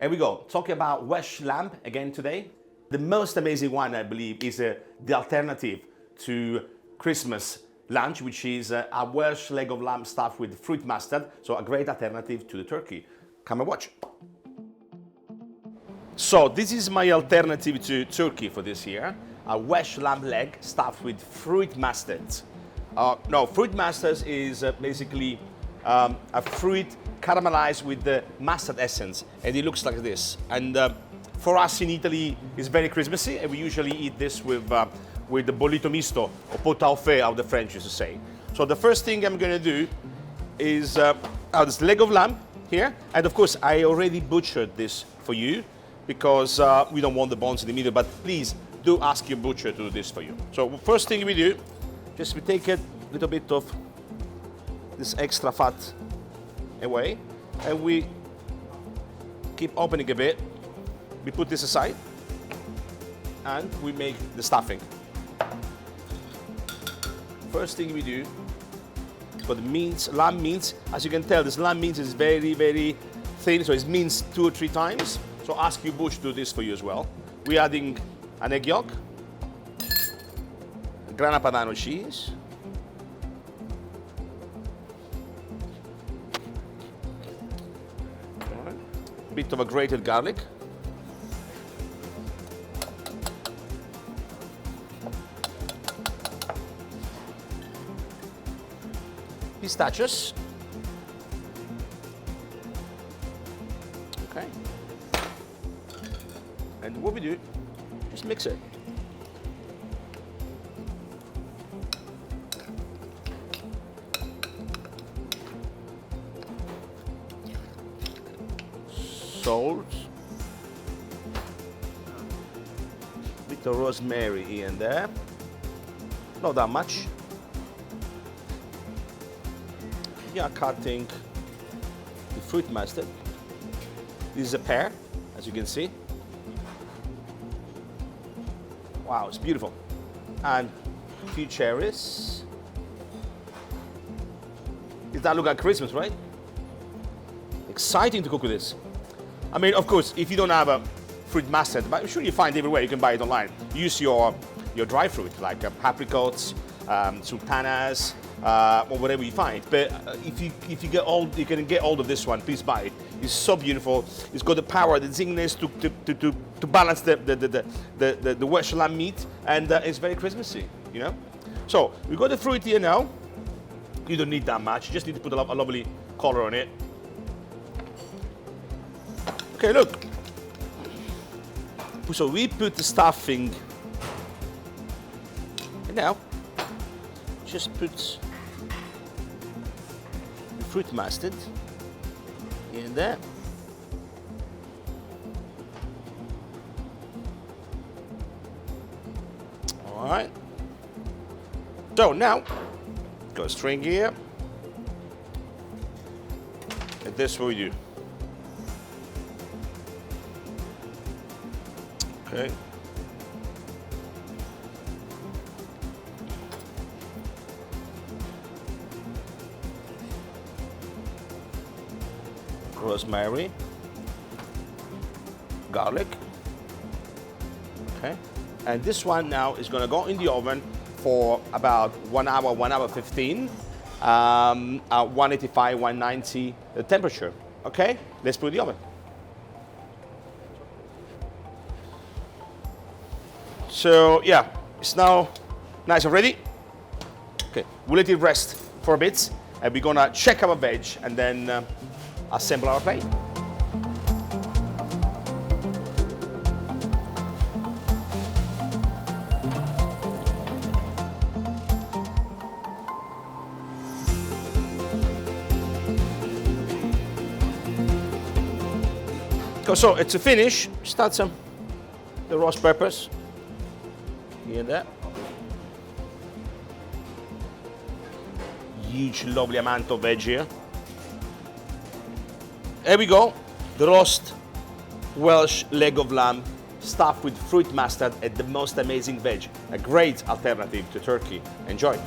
Here we go, talking about Welsh Lamb again today. The most amazing one, I believe, is the alternative to Christmas lunch, which is a Welsh leg of lamb stuffed with fruit mustard, so a great alternative to the turkey. Come and watch. So this is my alternative to turkey for this year, a Welsh lamb leg stuffed with fruit mustard. No, fruit mustard is basically a fruit caramelized with the mustard essence, and it looks like this. And for us in Italy, it's very Christmassy, and we usually eat this with the bollito misto, or pot au feu, how the French used to say. So the first thing I'm gonna do is this leg of lamb here, and of course I already butchered this for you because we don't want the bones in the middle, but please do ask your butcher to do this for you. So first thing we do, just we take a little bit of this extra fat away, and we keep opening a bit. We put this aside, and we make the stuffing. First thing we do, for the mince, lamb mince, as you can tell, this lamb mince is very, very thin, so it's minced 2 or 3 times. So ask your butcher to do this for you as well. We're adding an egg yolk, grana padano cheese, a bit of a grated garlic, pistachios, okay, and what we do, just mix it. Salt, bit of rosemary here and there, not that much. We are cutting the fruit mustard. This is a pear, as you can see. Wow, it's beautiful. And a few cherries. Does that look like Christmas, right? Exciting to cook with this. I mean, of course, if you don't have a fruit mustard, but I'm sure you find everywhere, you can buy it online. Use your dry fruit, like apricots, sultanas, or whatever you find. But if you get all, you can get hold of this one, please buy it. It's so beautiful. It's got the power, the zinginess to balance the Welsh lamb meat, and it's very Christmassy, you know. So we got the fruit here now. You don't need that much. You just need to put a lovely color on it. Okay, look. So we put the stuffing, and now just put the fruit mustard in there. All right. So now, got a string here, and this is what we do. Okay. Rosemary, garlic, okay, and this one now is going to go in the oven for about 1 hour, 1 hour 15, at 185, 190 the temperature. Okay, let's put it in the oven. So yeah, it's now nice and ready. Okay, we'll let it rest for a bit, and we're gonna check our veg and then assemble our plate. So to finish, just add some the roast peppers here and there. Huge, lovely amount of veg here. There we go, the roast Welsh leg of lamb stuffed with fruit mustard and the most amazing veg. A great alternative to turkey. Enjoy.